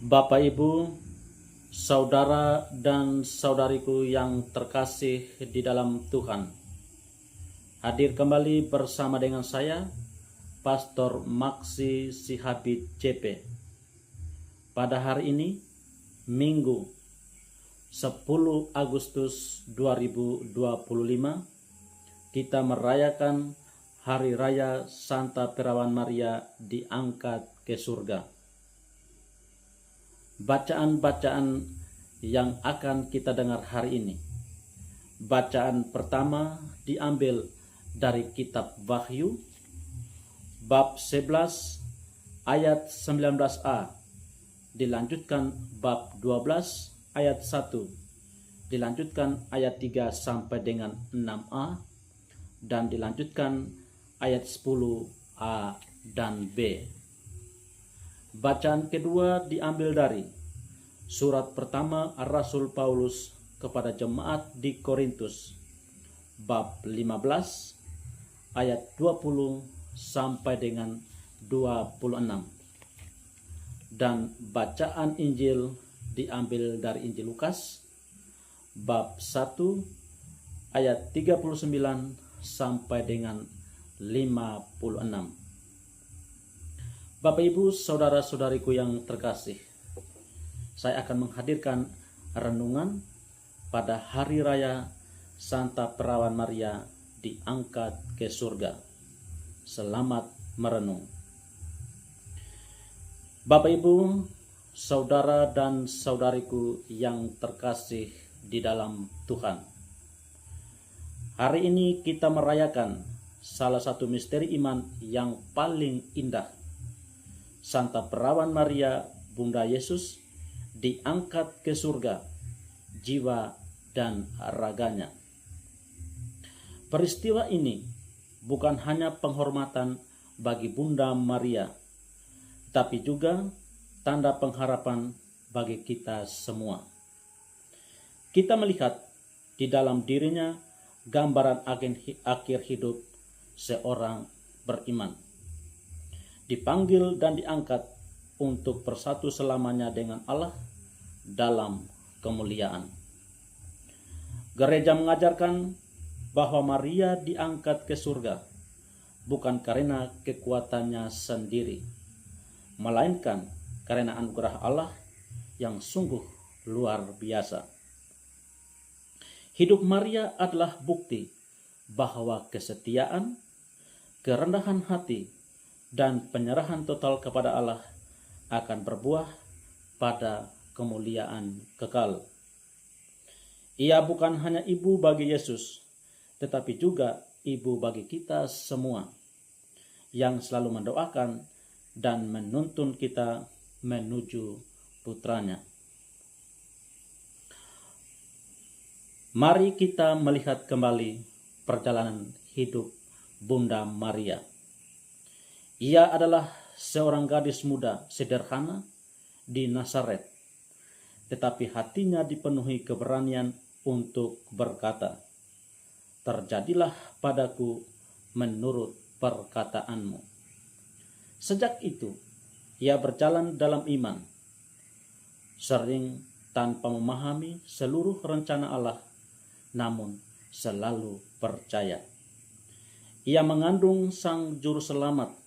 Bapak, Ibu, saudara dan saudariku yang terkasih di dalam Tuhan, hadir kembali bersama dengan saya, Pastor Maksi Sihabit JP. Pada hari ini, Minggu 10 Agustus 2025, kita merayakan Hari Raya Santa Perawan Maria diangkat ke surga. Bacaan-bacaan yang akan kita dengar hari ini. Bacaan pertama diambil dari kitab Wahyu, bab 11 ayat 19a, dilanjutkan bab 12 ayat 1, dilanjutkan ayat 3 sampai dengan 6a, dan dilanjutkan ayat 10a dan b. Bacaan kedua diambil dari surat pertama Rasul Paulus kepada jemaat di Korintus, bab 15 ayat 20 sampai dengan 26. Dan bacaan Injil diambil dari Injil Lukas, bab 1 ayat 39 sampai dengan 56. Bapak, Ibu, saudara-saudariku yang terkasih, saya akan menghadirkan renungan pada Hari Raya Santa Perawan Maria diangkat ke surga. Selamat merenung. Bapak, Ibu, saudara dan saudariku yang terkasih di dalam Tuhan, hari ini kita merayakan salah satu misteri iman yang paling indah. Santa Perawan Maria, Bunda Yesus, diangkat ke surga, jiwa dan raganya. Peristiwa ini bukan hanya penghormatan bagi Bunda Maria, tapi juga tanda pengharapan bagi kita semua. Kita melihat di dalam dirinya gambaran akhir hidup seorang beriman, dipanggil dan diangkat untuk bersatu selamanya dengan Allah dalam kemuliaan. Gereja mengajarkan bahwa Maria diangkat ke surga bukan karena kekuatannya sendiri, melainkan karena anugerah Allah yang sungguh luar biasa. Hidup Maria adalah bukti bahwa kesetiaan, kerendahan hati, dan penyerahan total kepada Allah akan berbuah pada kemuliaan kekal. Ia bukan hanya ibu bagi Yesus, tetapi juga ibu bagi kita semua yang selalu mendoakan dan menuntun kita menuju putranya. Mari kita melihat kembali perjalanan hidup Bunda Maria. Ia adalah seorang gadis muda sederhana di Nazaret, tetapi hatinya dipenuhi keberanian untuk berkata, "Terjadilah padaku menurut perkataanmu." Sejak itu, ia berjalan dalam iman, sering tanpa memahami seluruh rencana Allah, namun selalu percaya. Ia mengandung Sang Juru Selamat,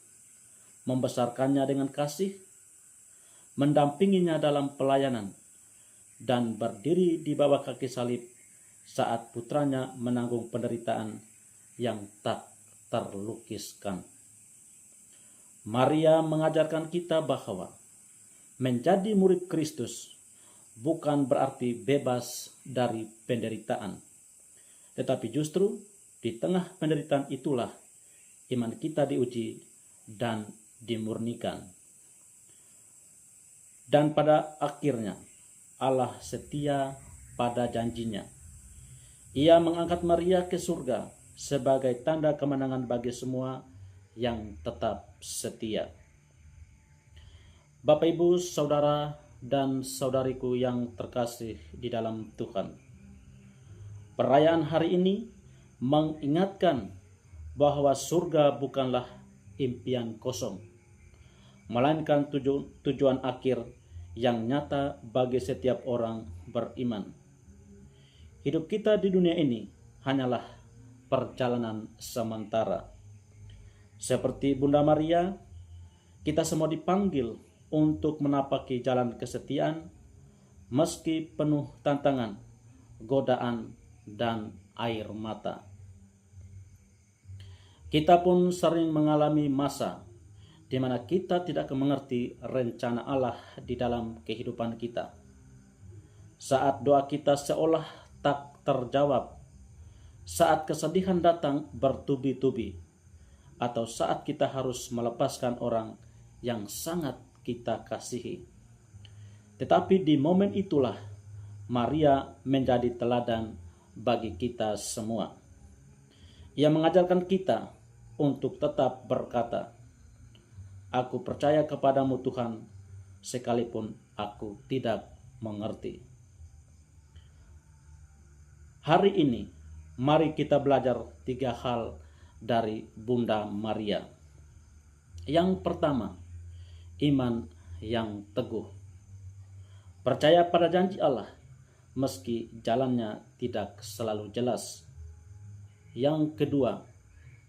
membesarkannya dengan kasih, mendampinginya dalam pelayanan, dan berdiri di bawah kaki salib saat putranya menanggung penderitaan yang tak terlukiskan. Maria mengajarkan kita bahwa menjadi murid Kristus bukan berarti bebas dari penderitaan, tetapi justru di tengah penderitaan itulah iman kita diuji dan dimurnikan. Dan pada akhirnya Allah setia pada janjinya. Ia mengangkat Maria ke surga sebagai tanda kemenangan bagi semua yang tetap setia. Bapak, Ibu, saudara dan saudariku yang terkasih di dalam Tuhan, perayaan hari ini mengingatkan bahwa surga bukanlah impian kosong, melainkan tujuan akhir yang nyata bagi setiap orang beriman. Hidup kita di dunia ini hanyalah perjalanan sementara. Seperti Bunda Maria, kita semua dipanggil untuk menapaki jalan kesetiaan meski penuh tantangan, godaan, dan air mata. Kita pun sering mengalami masa di mana kita tidak mengerti rencana Allah di dalam kehidupan kita. Saat doa kita seolah tak terjawab, saat kesedihan datang bertubi-tubi, atau saat kita harus melepaskan orang yang sangat kita kasihi. Tetapi di momen itulah Maria menjadi teladan bagi kita semua. Ia mengajarkan kita untuk tetap berkata, "Aku percaya kepadamu Tuhan, sekalipun aku tidak mengerti." Hari ini, mari kita belajar 3 hal dari Bunda Maria. Yang pertama, iman yang teguh. Percaya pada janji Allah, meski jalannya tidak selalu jelas. Yang kedua,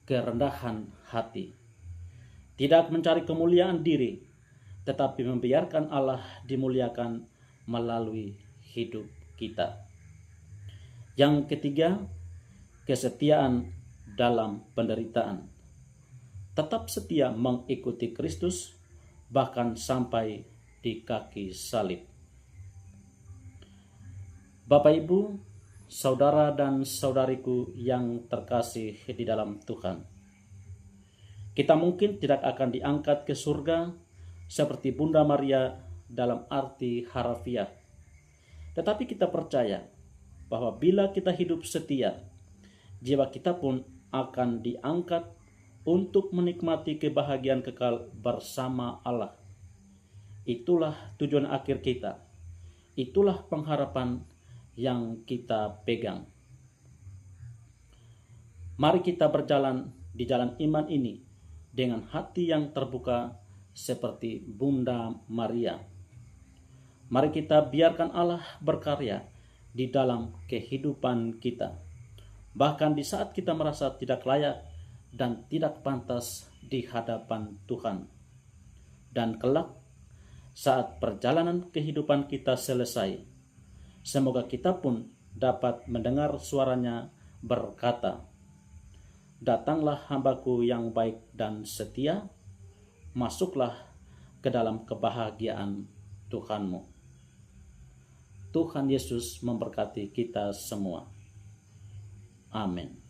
kerendahan hati. Tidak mencari kemuliaan diri, tetapi membiarkan Allah dimuliakan melalui hidup kita. Yang ketiga, kesetiaan dalam penderitaan. Tetap setia mengikuti Kristus, bahkan sampai di kaki salib. Bapak, Ibu, saudara dan saudariku yang terkasih di dalam Tuhan, kita mungkin tidak akan diangkat ke surga seperti Bunda Maria dalam arti harafiah. Tetapi kita percaya bahwa bila kita hidup setia, jiwa kita pun akan diangkat untuk menikmati kebahagiaan kekal bersama Allah. Itulah tujuan akhir kita. Itulah pengharapan yang kita pegang. Mari kita berjalan di jalan iman ini dengan hati yang terbuka seperti Bunda Maria. Mari kita biarkan Allah berkarya di dalam kehidupan kita. Bahkan di saat kita merasa tidak layak dan tidak pantas di hadapan Tuhan. Dan kelak saat perjalanan kehidupan kita selesai, semoga kita pun dapat mendengar suaranya berkata, "Datanglah hambaku yang baik dan setia, masuklah ke dalam kebahagiaan Tuhanmu." Tuhan Yesus memberkati kita semua. Amin.